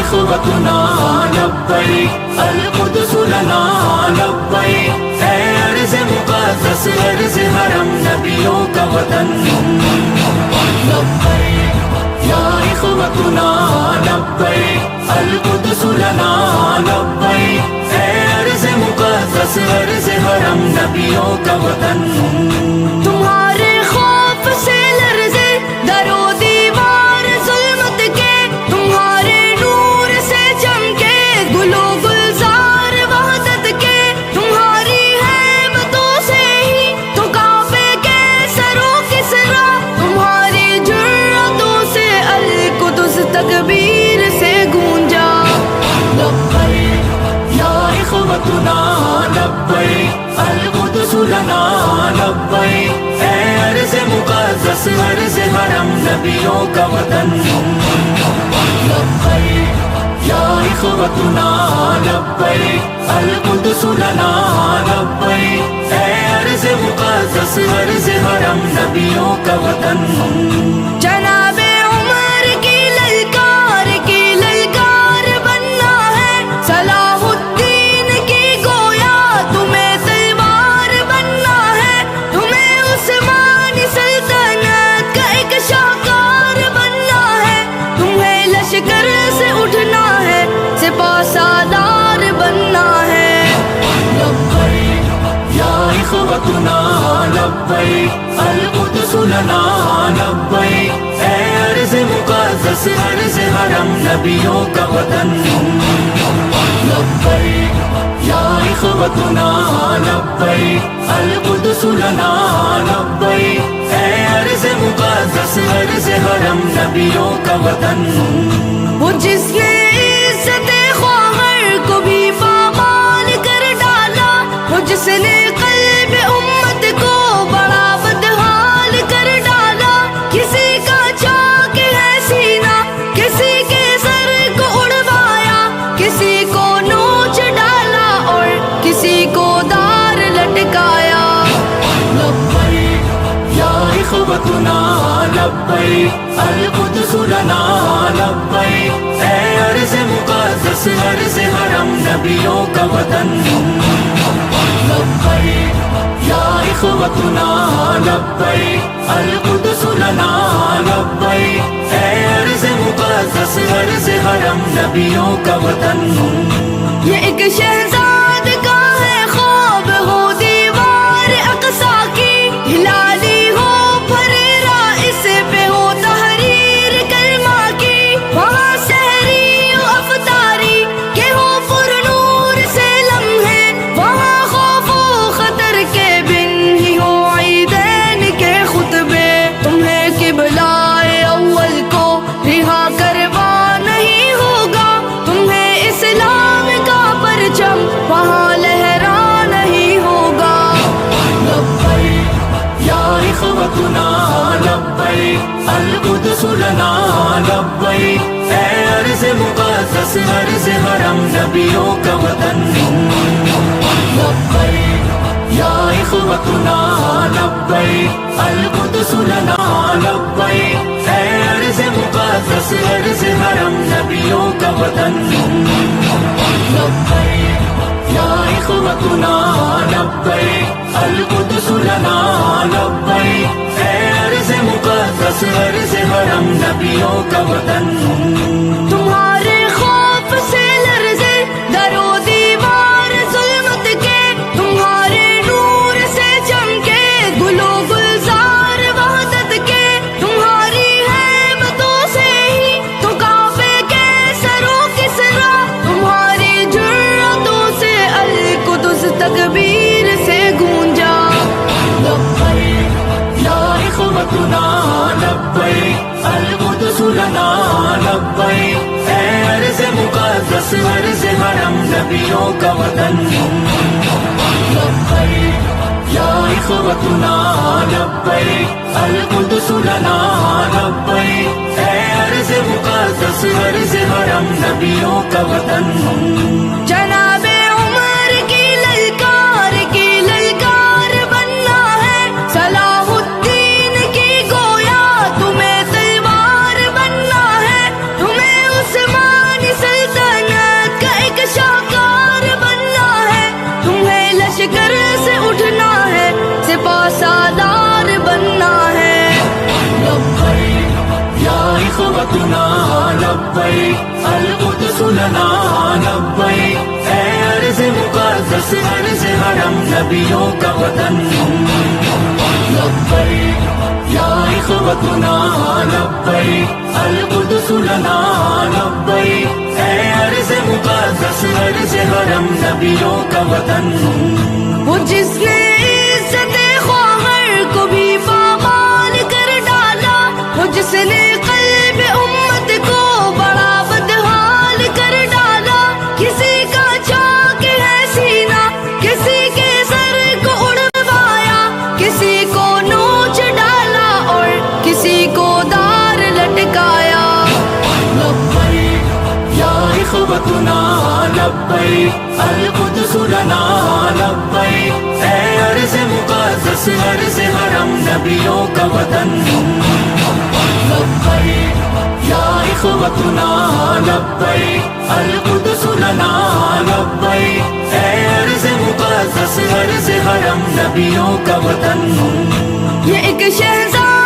إخوتنا لبيک القدس لنا لبیک، اے ارض مقدس ارض حرم نبیوں کا وطن لبیک یا إخوتنا لبیک القدس لنا لبیک، اے ارض مقدس ارض حرم نبیوں کا وطن۔ تمہارے خوف سے لرزے در و دیوار ظلمت کے، تمہارے نور سے چمکے گل و گلزار وحدت کے، تمہاری ہیبتوں سے ہی تو کعبے کے سرو کسرا، تمہاری جرأتوں سے القدس تکبیر سے گونجا۔ لبیک یا إخوتنا لبیک القدس لنا لبیک، اے ارض مقدس ارض حرم نبیوں کا وطن لبیک یا إخوتنا لبیک القدس لنا لبیک، اے ارض مقدس ارض حرم نبیوں کا وطن۔ جناب عمر کی للکار بننا ہے، صلاح الدین کی گویا تمہیں تلوار بننا ہے، تمہیں عثمانی سلطنت کا ایک شاہکار بننا ہے، تمہیں لشکر سے اٹھنا ہے، سپاہ سالار بننا ہے۔ لبیک یا إخوتنا لبیک القدس لنا لبیک، اے ارض مقدس ارض حرم نبیوں کا وطن لبیک یا إخوتنا لبیک القدس لنا لبیک، اے ارض مقدس ارض حرم نبیوں کا وطن۔ وہ جس نے عزت خواہر کو بھی پامال کر ڈالا، وہ جس نے قلب امت کو بڑا بدحال کر ڈالا، کسی کا چاک ہے سینہ کسی کے سر کو اڑوایا، کسی کو نوچ ڈالا اور کسی کو دار لٹکایا۔ لبیک یا إخوتنا لبیک القدس لنا لبیک، اے ارض مقدس ارض حرم نبیوں کا وطن لبیک یا إخوتنا لبیک القدس لنا لبیک، اے ارض مقدس ارض حرم نبیوں کا وطن۔ یہ ایک شہزاد کا ہے خواب، ہو دیوار اقصی کی ہلالی، ہو پھریرا اس پہ ہو تحریر کلمہ کی، وہاں سحری و افطاری کے ہو پر نور سے لمحے، وہاں خوف و خطر کے بن ہی ہو عیدین کے خطبے، تمہیں قبلہ اول کو رہا کروا نہیں ہوگا، تمہیں اسلام کا پرچم وہاں لہرا نہیں ہوگا۔ لبیک یا إخوتنا لبیک القدس لنا لبیک، اے ارض مقدس ارض حرم نبیوں کا وطن لبیک یا إخوتنا لبیک القدس لنا لبیک، اے ارض مقدس ارض حرم نبیوں کا وطن لبیک یا إخوتنا لبیک القدس لنا لبیک، اے ارض مقدس ارض حرم نبیوں کا وطن۔ تمہارے خوف سے لرزے در و دیوار ظلمت کے، تمہارے نور سے چمکے گل و گلزار وحدت کے، تمہاری ہیبتوں سے ہی تو کعبے کے سرو کسرا، تمہاری جرأتوں سے القدس تکبیر سے گونجا۔ لبیک یا إخوتنا لبیک القدس لنا لبیک، اے ارض مقدس ارض حرم نبیوں کا وطن لبیک یا إخوتنا لبیک القدس لنا لبیک، اے ارض مقدس ارض حرم نبیوں کا وطن۔ جناب عمر کی للکار بننا ہے، صلاح الدین کی گویا تمہیں تلوار بننا ہے، تمہیں عثمانی سلطنت إخوتنا لبيك القدس لنا لبيك اے ارض مقدس ارض حرم نبیوں کا وطن لبيك یا إخوتنا لبيك القدس لنا لبيك اے ارض مقدس ارض حرم نبیوں کا وطن وہ جس نے عزت خواہر کو بھی پامال کر ڈالا، وہ جس نے قلب امت کو بڑا بدحال کر ڈالا، کسی کا چاک ہے سینہ کسی کے سر کو اڑوایا، کسی کو نوچ ڈالا اور کسی کو دار لٹکایا۔ لبيك يا إخوتنا لبيك القدس لنا لبيك اے ارض مقدس ارض حرم نبیوں کا وطن لبيك يا إخوتنا لبيك القدس لنا لبيك اے ارض مقدس ارض حرم نبیوں کا وطن یہ ایک شہزاد